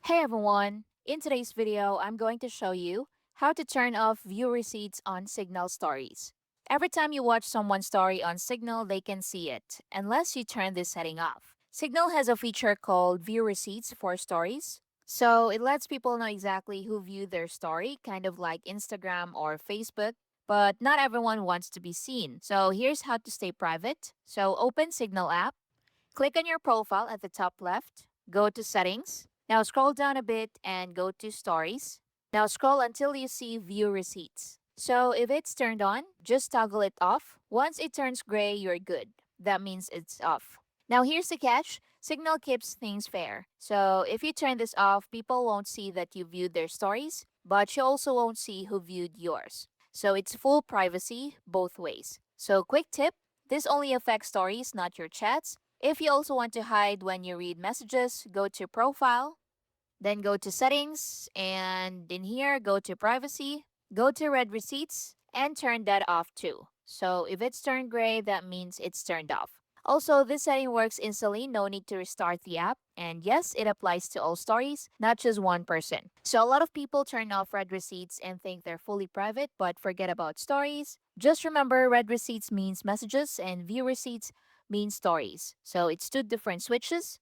Hey everyone! In today's video, I'm going to show you how to turn off view receipts on Signal stories. Every time you watch someone's story on Signal, they can see it, unless you turn this setting off. Signal has a feature called view receipts for stories. So it lets people know exactly who viewed their story, kind of like Instagram or Facebook. But not everyone wants to be seen. So here's how to stay private. So open Signal app. Click on your profile at the top left, go to Settings. Now scroll down a bit and go to Stories. Now scroll until you see View Receipts. So if it's turned on, just toggle it off. Once it turns gray, you're good. That means it's off. Now here's the catch. Signal keeps things fair. So if you turn this off, people won't see that you viewed their stories, but you also won't see who viewed yours. So it's full privacy both ways. So quick tip, this only affects stories, not your chats. If you also want to hide when you read messages, go to Profile, then go to Settings, and in here, go to Privacy, go to Read Receipts, and turn that off too. So if it's turned gray, that means it's turned off. Also, this setting works instantly, no need to restart the app. And yes, it applies to all stories, not just one person. So a lot of people turn off read receipts and think they're fully private, but forget about stories. Just remember, read receipts means messages and view receipts means stories. So it's two different switches.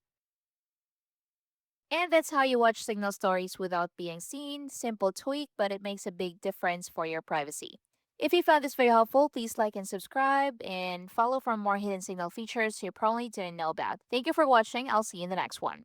And that's how you watch Signal stories without being seen. Simple tweak, but it makes a big difference for your privacy. If you found this very helpful, please like and subscribe and follow for more hidden Signal features you probably didn't know about. Thank you for watching. I'll see you in the next one.